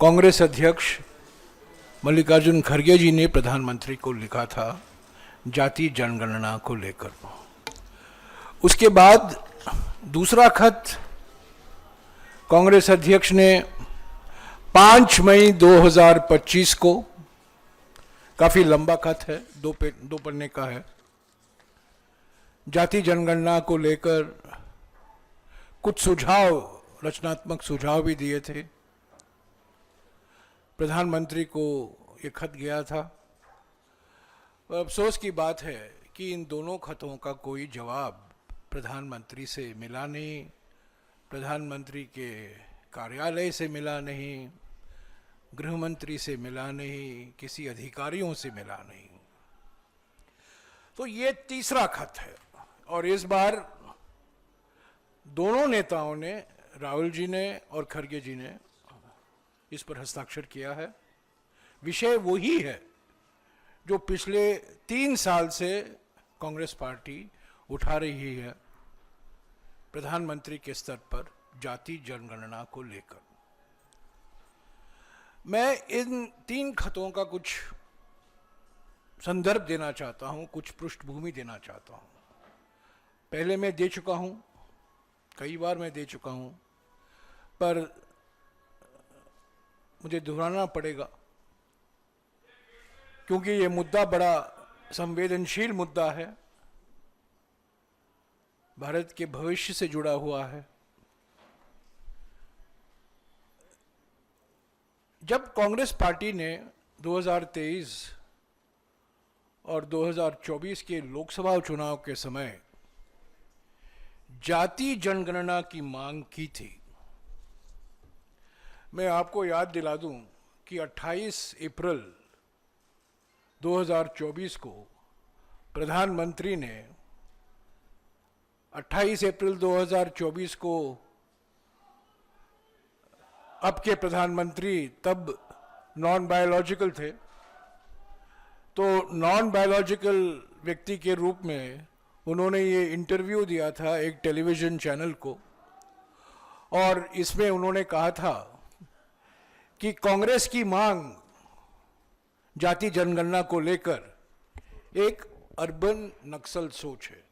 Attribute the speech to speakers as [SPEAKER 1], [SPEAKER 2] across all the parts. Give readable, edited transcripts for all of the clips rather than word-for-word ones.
[SPEAKER 1] कांग्रेस अध्यक्ष मल्लिकार्जुन खड़गे जी ने प्रधानमंत्री को लिखा था जाति जनगणना को लेकर। उसके बाद दूसरा खत कांग्रेस अध्यक्ष ने 5 मई 2025 को, काफी लंबा खत है, दो पन्ने का है, जाति जनगणना को लेकर कुछ सुझाव, रचनात्मक सुझाव भी दिए थे। प्रधानमंत्री को ये खत गया था और अफसोस की बात है कि इन दोनों खतों का कोई जवाब प्रधानमंत्री से मिला नहीं, प्रधानमंत्री के कार्यालय से मिला नहीं, गृह मंत्री से मिला नहीं, किसी अधिकारियों से मिला नहीं। तो ये तीसरा खत है और इस बार दोनों नेताओं ने, राहुल जी ने और खड़गे जी ने, इस पर हस्ताक्षर किया है। विषय वही है जो पिछले 3 साल से कांग्रेस पार्टी उठा रही है प्रधानमंत्री के स्तर पर जाति जनगणना को लेकर। मैं इन 3 खतों का कुछ संदर्भ देना चाहता हूं, कुछ पृष्ठभूमि देना चाहता हूं। पहले मैं दे चुका हूं, कई बार मैं दे चुका हूं, पर मुझे दोहराना पड़ेगा क्योंकि ये मुद्दा बड़ा संवेदनशील मुद्दा है, भारत के भविष्य से जुड़ा हुआ है। जब कांग्रेस पार्टी ने 2023 और 2024 के लोकसभा चुनाव के समय जाति जनगणना की मांग की थी, मैं आपको याद दिला दूं कि 28 अप्रैल 2024 को प्रधानमंत्री ने 28 अप्रैल 2024 को अब के प्रधानमंत्री तब नॉन बायोलॉजिकल थे, तो नॉन बायोलॉजिकल व्यक्ति के रूप में उन्होंने ये इंटरव्यू दिया था एक टेलीविजन चैनल को और इसमें उन्होंने कहा था कि कांग्रेस की मांग जाति जनगणना को लेकर एक अर्बन नक्सल सोच है।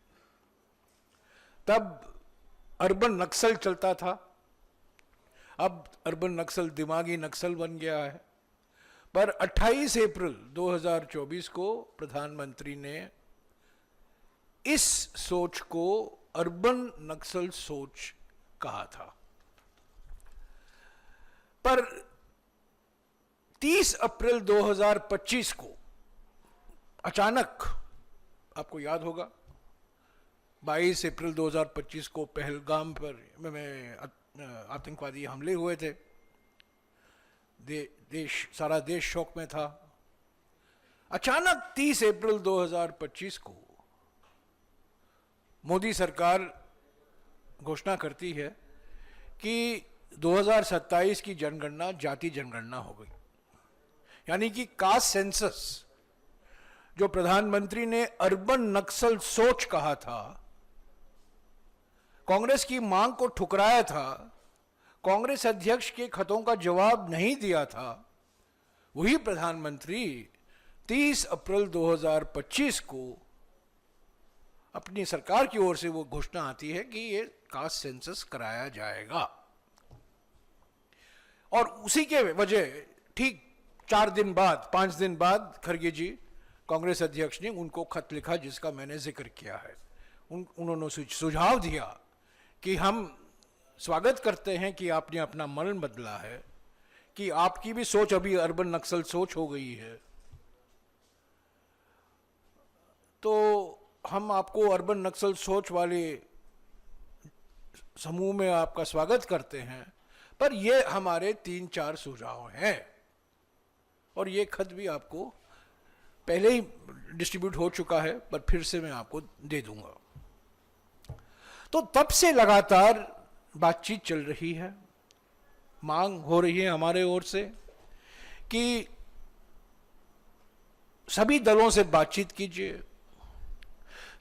[SPEAKER 1] तब अर्बन नक्सल चलता था, अब अर्बन नक्सल दिमागी नक्सल बन गया है। पर 28 अप्रैल 2024 को प्रधानमंत्री ने इस सोच को अर्बन नक्सल सोच कहा था। पर 30 अप्रैल 2025 को अचानक, आपको याद होगा, 22 अप्रैल 2025 को पहलगाम पर में आतंकवादी हमले हुए थे। सारा देश शोक में था। अचानक 30 अप्रैल 2025 को मोदी सरकार घोषणा करती है कि 2027 की जनगणना जाति जनगणना हो गई, यानी कि कास्ट सेंसस, जो प्रधानमंत्री ने अर्बन नक्सल सोच कहा था, कांग्रेस की मांग को ठुकराया था, कांग्रेस अध्यक्ष के खतों का जवाब नहीं दिया था, वही प्रधानमंत्री 30 अप्रैल 2025 को अपनी सरकार की ओर से वो घोषणा आती है कि ये कास्ट सेंसस कराया जाएगा। और उसी के वजह ठीक 4 दिन बाद, 5 दिन बाद खड़गे जी, कांग्रेस अध्यक्ष ने उनको खत लिखा जिसका मैंने जिक्र किया है। उन्होंने सुझाव दिया कि हम स्वागत करते हैं कि आपने अपना मन बदला है, कि आपकी भी सोच अभी अर्बन नक्सल सोच हो गई है, तो हम आपको अर्बन नक्सल सोच वाले समूह में आपका स्वागत करते हैं। पर ये हमारे 3-4 सुझाव हैं और ये खत भी आपको पहले ही डिस्ट्रीब्यूट हो चुका है, पर फिर से मैं आपको दे दूंगा। तो तब से लगातार बातचीत चल रही है, मांग हो रही है हमारे ओर से कि सभी दलों से बातचीत कीजिए,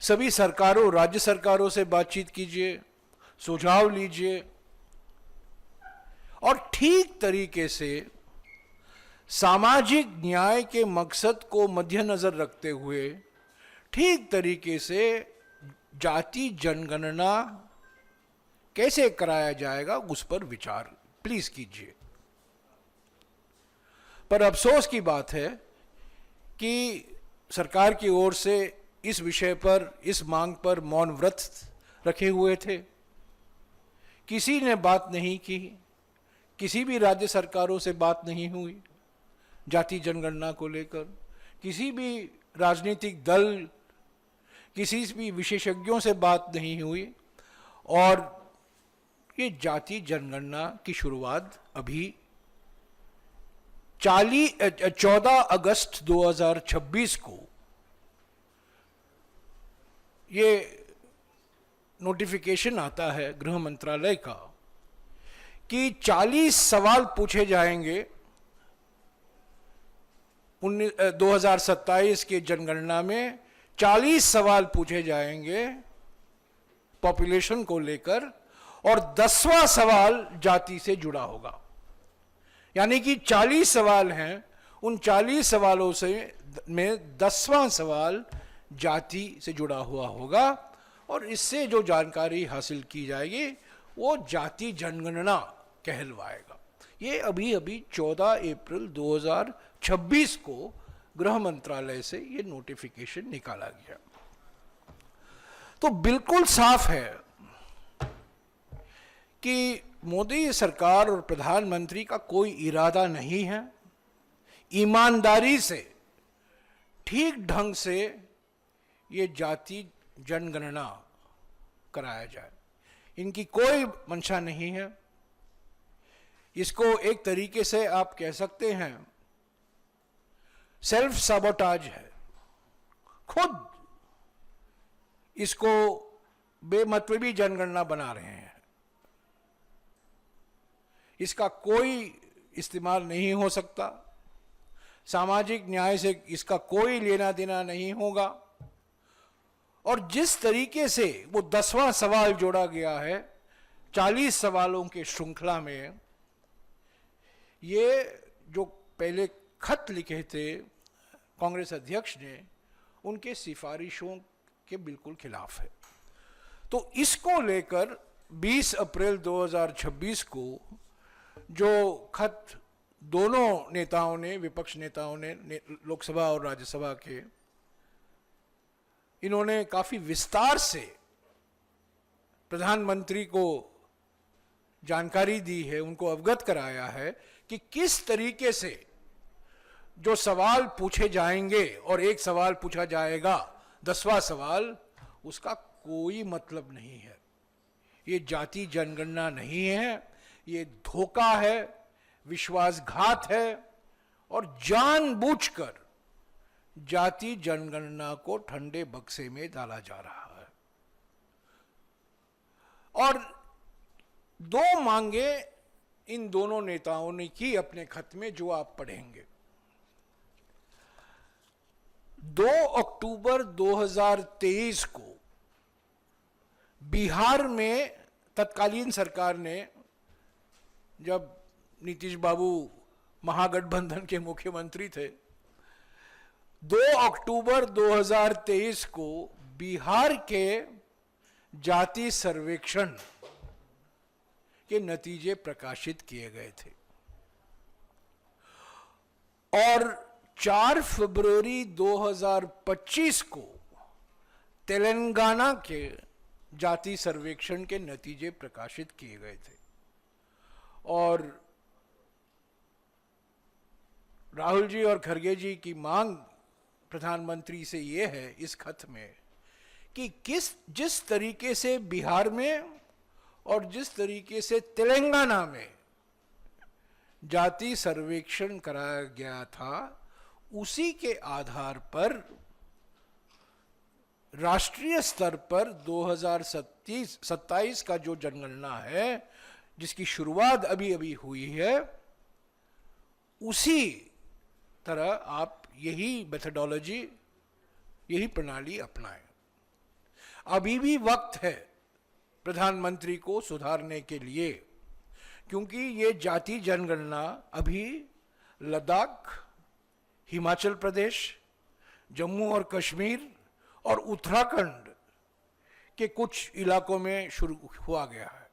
[SPEAKER 1] सभी सरकारों, राज्य सरकारों से बातचीत कीजिए, सुझाव लीजिए और ठीक तरीके से सामाजिक न्याय के मकसद को मद्देनजर रखते हुए ठीक तरीके से जाति जनगणना कैसे कराया जाएगा उस पर विचार प्लीज कीजिए। पर अफसोस की बात है कि सरकार की ओर से इस विषय पर, इस मांग पर मौन व्रत रखे हुए थे। किसी ने बात नहीं की, किसी भी राज्य सरकारों से बात नहीं हुई जाति जनगणना को लेकर, किसी भी राजनीतिक दल, किसी भी विशेषज्ञों से बात नहीं हुई। और ये जाति जनगणना की शुरुआत अभी 14 अगस्त 2026 को ये नोटिफिकेशन आता है गृह मंत्रालय का कि 40 सवाल पूछे जाएंगे 2027 के जनगणना में। 40 सवाल पूछे जाएंगे पॉपुलेशन को लेकर और 10वां सवाल जाति से जुड़ा होगा। यानी कि 40 सवाल हैं, उन 40 सवालों से में 10वां सवाल जाति से जुड़ा हुआ होगा और इससे जो जानकारी हासिल की जाएगी वो जाति जनगणना कहलवाएगा। ये अभी 14 अप्रैल 2026 को गृह मंत्रालय से ये नोटिफिकेशन निकाला गया। तो बिल्कुल साफ है कि मोदी सरकार और प्रधानमंत्री का कोई इरादा नहीं है ईमानदारी से, ठीक ढंग से ये जाति जनगणना कराया जाए। इनकी कोई मंशा नहीं है। इसको एक तरीके से आप कह सकते हैं सेल्फ सबोटाज है। खुद इसको बेमतलबी जनगणना बना रहे हैं। इसका कोई इस्तेमाल नहीं हो सकता, सामाजिक न्याय से इसका कोई लेना देना नहीं होगा। और जिस तरीके से वो 10वां सवाल जोड़ा गया है 40 सवालों के श्रृंखला में, ये जो पहले खत लिखे थे कांग्रेस अध्यक्ष ने, उनके सिफारिशों के बिल्कुल खिलाफ है। तो इसको लेकर 20 अप्रैल 2026 को जो खत दोनों नेताओं ने, विपक्ष नेताओं ने, लोकसभा और राज्यसभा के, इन्होंने काफी विस्तार से प्रधानमंत्री को जानकारी दी है, उनको अवगत कराया है कि किस तरीके से जो सवाल पूछे जाएंगे और एक सवाल पूछा जाएगा 10वां सवाल, उसका कोई मतलब नहीं है। ये जाति जनगणना नहीं है, ये धोखा है, विश्वासघात है और जानबूझकर जाति जनगणना को ठंडे बक्से में डाला जा रहा है। और दो मांगे इन दोनों नेताओं ने की अपने खत में, जो आप पढ़ेंगे। 2 अक्टूबर 2023 को बिहार में तत्कालीन सरकार ने, जब नीतीश बाबू महागठबंधन के मुख्यमंत्री थे, 2 अक्टूबर 2023 को बिहार के जाति सर्वेक्षण के नतीजे प्रकाशित किए गए थे और 4 फरवरी 2025 को तेलंगाना के जाति सर्वेक्षण के नतीजे प्रकाशित किए गए थे। और राहुल जी और खड़गे जी की मांग प्रधानमंत्री से ये है इस खत में कि जिस तरीके से बिहार में और जिस तरीके से तेलंगाना में जाति सर्वेक्षण कराया गया था, उसी के आधार पर राष्ट्रीय स्तर पर 2027 का जो जनगणना है, जिसकी शुरुआत अभी अभी हुई है, उसी तरह आप यही मेथडोलॉजी, यही प्रणाली अपनाएं। अभी भी वक्त है प्रधानमंत्री को सुधारने के लिए, क्योंकि ये जाति जनगणना अभी लद्दाख, हिमाचल प्रदेश, जम्मू और कश्मीर और उत्तराखंड के कुछ इलाकों में शुरू हुआ गया है।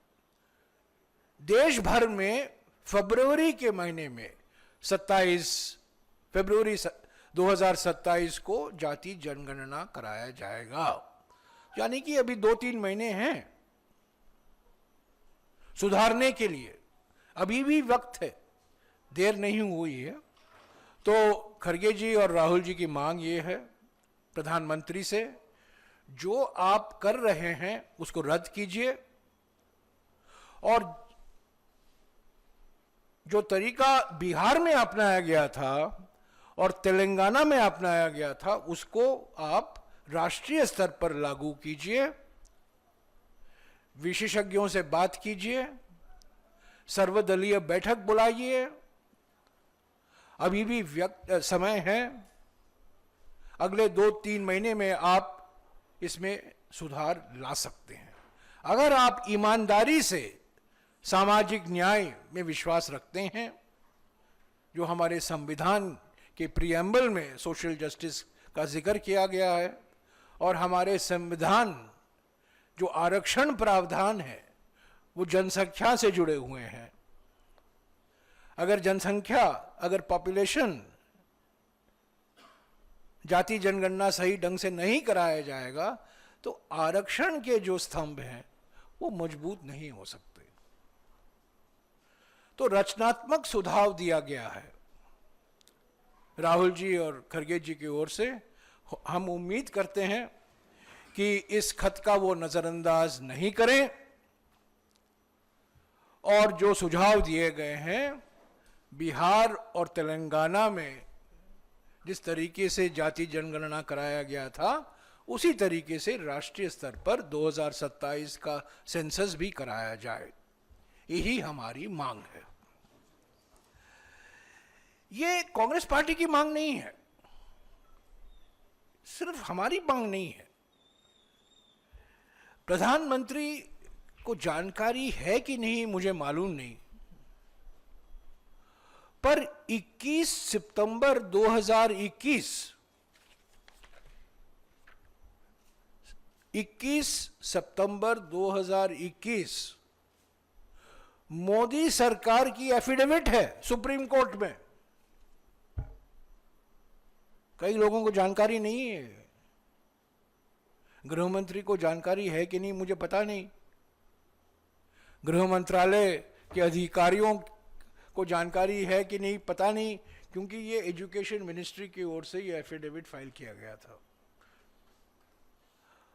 [SPEAKER 1] देश भर में फरवरी के महीने में 27 फरवरी 2027 को जाति जनगणना कराया जाएगा। यानी कि अभी 2-3 महीने हैं सुधारने के लिए, अभी भी वक्त है, देर नहीं हुई है। तो खड़गे जी और राहुल जी की मांग ये है प्रधानमंत्री से, जो आप कर रहे हैं उसको रद्द कीजिए और जो तरीका बिहार में अपनाया गया था और तेलंगाना में अपनाया गया था उसको आप राष्ट्रीय स्तर पर लागू कीजिए, विशेषज्ञों से बात कीजिए, सर्वदलीय बैठक बुलाइए, अभी भी समय है, अगले 2-3 महीने में आप इसमें सुधार ला सकते हैं। अगर आप ईमानदारी से सामाजिक न्याय में विश्वास रखते हैं, जो हमारे संविधान के प्रीएम्बल में सोशल जस्टिस का जिक्र किया गया है, और हमारे संविधान जो आरक्षण प्रावधान है वो जनसंख्या से जुड़े हुए हैं। अगर जनसंख्या, अगर पॉपुलेशन जाति जनगणना सही ढंग से नहीं कराया जाएगा तो आरक्षण के जो स्तंभ हैं वो मजबूत नहीं हो सकते। तो रचनात्मक सुझाव दिया गया है राहुल जी और खड़गे जी की ओर से। हम उम्मीद करते हैं कि इस खत का वो नजरअंदाज नहीं करें और जो सुझाव दिए गए हैं, बिहार और तेलंगाना में जिस तरीके से जाति जनगणना कराया गया था उसी तरीके से राष्ट्रीय स्तर पर 2027 का सेंसस भी कराया जाए, यही हमारी मांग है। ये कांग्रेस पार्टी की मांग नहीं है, सिर्फ हमारी मांग नहीं है। प्रधानमंत्री को जानकारी है कि नहीं मुझे मालूम नहीं, पर 21 सितंबर 2021 मोदी सरकार की एफिडेविट है सुप्रीम कोर्ट में। कई लोगों को जानकारी नहीं है, गृह मंत्री को जानकारी है कि नहीं मुझे पता नहीं, गृह मंत्रालय के अधिकारियों को जानकारी है कि नहीं पता नहीं, क्योंकि ये एजुकेशन मिनिस्ट्री की ओर से ये एफिडेविट फाइल किया गया था।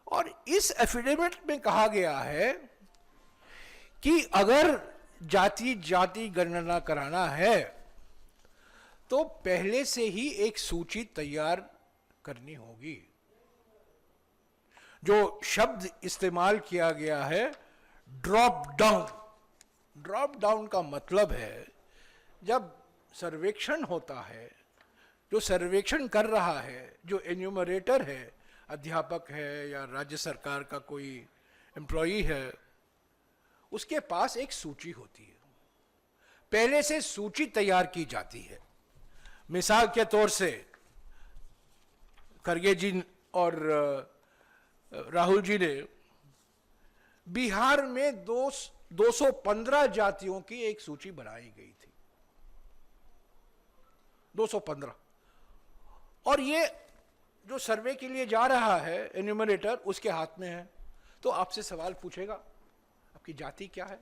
[SPEAKER 1] और इस एफिडेविट में कहा गया है कि अगर जाति गणना कराना है तो पहले से ही एक सूची तैयार करनी होगी। जो शब्द इस्तेमाल किया गया है ड्रॉप डाउन का मतलब है जब सर्वेक्षण होता है, जो सर्वेक्षण कर रहा है, जो एन्यूमरेटर है, अध्यापक है या राज्य सरकार का कोई एम्प्लॉई है, उसके पास एक सूची होती है, पहले से सूची तैयार की जाती है। मिसाल के तौर से खड़गे जी और राहुल जी ने बिहार में 215 जातियों की एक सूची बनाई गई थी, 215। और ये जो सर्वे के लिए जा रहा है एन्यूमरेटर, उसके हाथ में है, तो आपसे सवाल पूछेगा आपकी जाति क्या है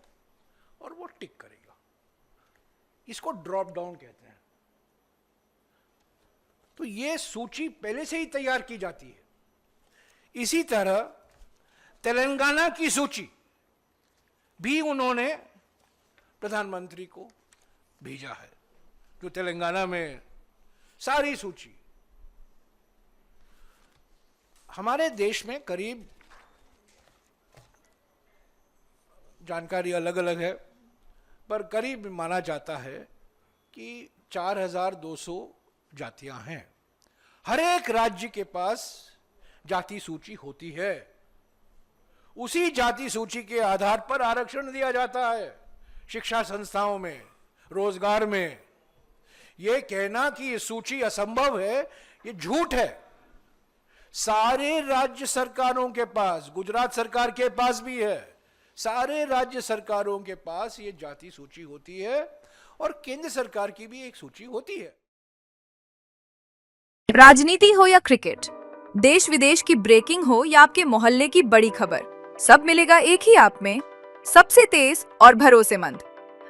[SPEAKER 1] और वो टिक करेगा। इसको ड्रॉप डाउन कहते हैं। तो ये सूची पहले से ही तैयार की जाती है। इसी तरह तेलंगाना की सूची भी उन्होंने प्रधानमंत्री को भेजा है, जो तेलंगाना में सारी सूची। हमारे देश में करीब, जानकारी अलग अलग है, पर करीब माना जाता है कि 4200 जातियां हैं। हर एक राज्य के पास जाति सूची होती है, उसी जाति सूची के आधार पर आरक्षण दिया जाता है शिक्षा संस्थाओं में, रोजगार में। ये कहना कि ये सूची असंभव है, ये झूठ है। सारे राज्य सरकारों के पास, गुजरात सरकार के पास भी है, सारे राज्य सरकारों के पास ये जाति सूची होती है और केंद्र सरकार की भी एक सूची होती है।
[SPEAKER 2] राजनीति हो या क्रिकेट, देश विदेश की ब्रेकिंग हो या आपके मोहल्ले की बड़ी खबर, सब मिलेगा एक ही ऐप में, सबसे तेज और भरोसेमंद।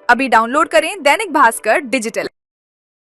[SPEAKER 2] अभी डाउनलोड करें दैनिक भास्कर डिजिटल।